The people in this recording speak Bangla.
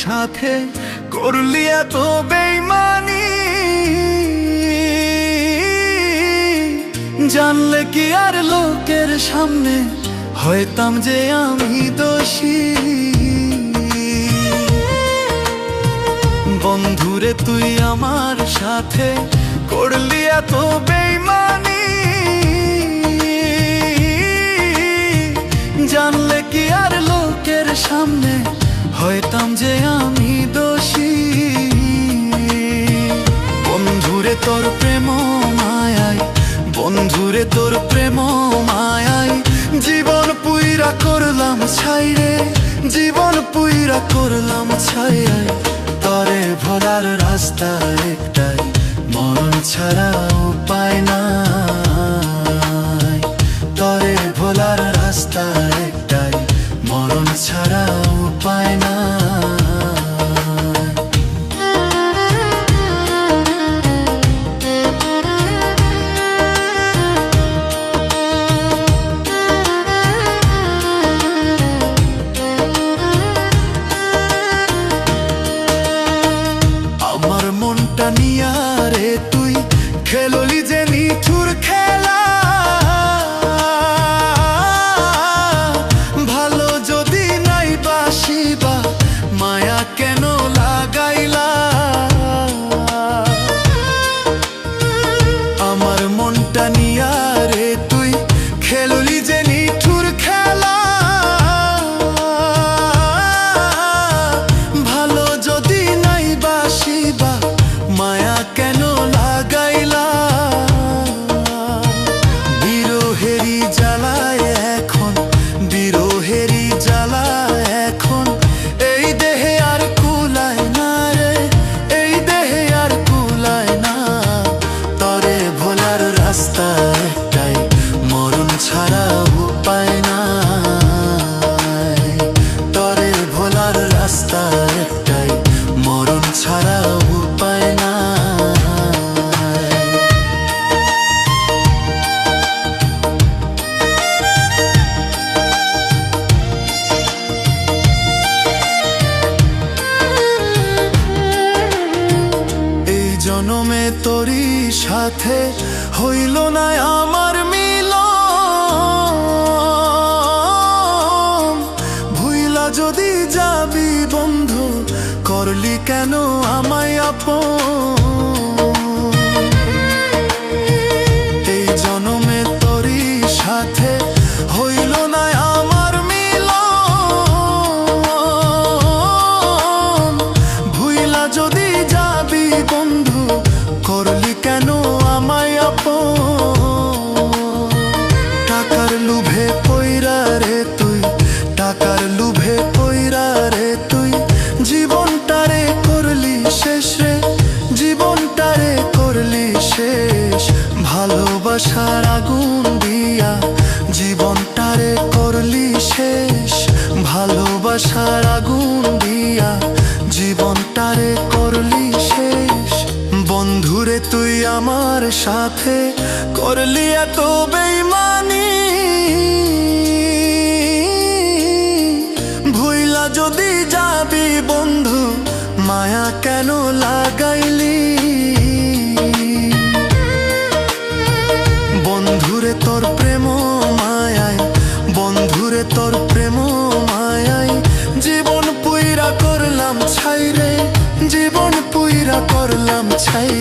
সাথে করলি এত বেইমানি, জানলে কি আর লোকের সামনে হইতাম যে আমি দোষী। বন্ধুরে তুই আমার সাথে করলি এত বেইমানি, জানলে কি আর লোকের সামনে হইতাম যে আমি দোষী। বন্ধুরে তোর প্রেম মায়ায়, বন্ধুরে তোর প্রেম মায়ায় জীবন পুইরা করলাম ছাই রে, জীবন পুইরা করলাম ছাই। তরে ভোলার রাস্তা একটাই, মরণ ছাড়া উপায় নাই। তরে ভোলার রাস্তা একটাই, মরণ ছাড়া উপায় নাই। আমার মনটা নিয়া রে তুই খেললি যে নিঠুর খেলা, ভালো যদি নাই বাসিবা মায়া কেন লাগাইলা। আমার মনটা নিয়া রে তুই খেললি যে নিঠুর খেলা, ভালো যদি নাই বাসিবা মায়া কেন লাগাইলা। বিরহেরি জ্বালায় এখন, বিরহেরি জ্বালায় এখন এই দেহে আর কুলায় না রে, এই দেহে আর কুলায় না। তরে ভোলার রাস্তা একটাই, মরণ ছাড়া উপায় নাই। তরে ভোলার রাস্তা একটাই, মরণ ছাড়া উপায় নাই। এই জনমে তোরই সাথে হইল না আমার মিলন, ভুইলা যদি যাবি বন্ধু করলি কেন আমায় আপন। এই জনমে তোরই সাথে হইল না আমার মিলন, ভুইলা যদি যাবি বন্ধু করলি কেন আমায় আপন। টাকার লোভে পইরা রে তুই, টাকার লোভে পইরা রে তুই জীবনটারে করলি শেষ রে, জীবনটারে করলি শেষ। ভালোবাসার আগুন দিয়া জীবনটারে করলি শেষ, ভালোবাসার আগুন দিয়া জীবনটারে করলি শেষ। বন্ধুরে তুই আমার সাথে করলি এত বেইমানি, ভুইলা যদি যাবি বন্ধু মায়া কেন লাগাইলি। বন্ধুরে তোর প্রেম মায়ায়, বন্ধুরে তোর প্রেম মায়ায় জীবন পুইরা করলাম ছাই রে, জীবন পুইরা করলাম ছাই।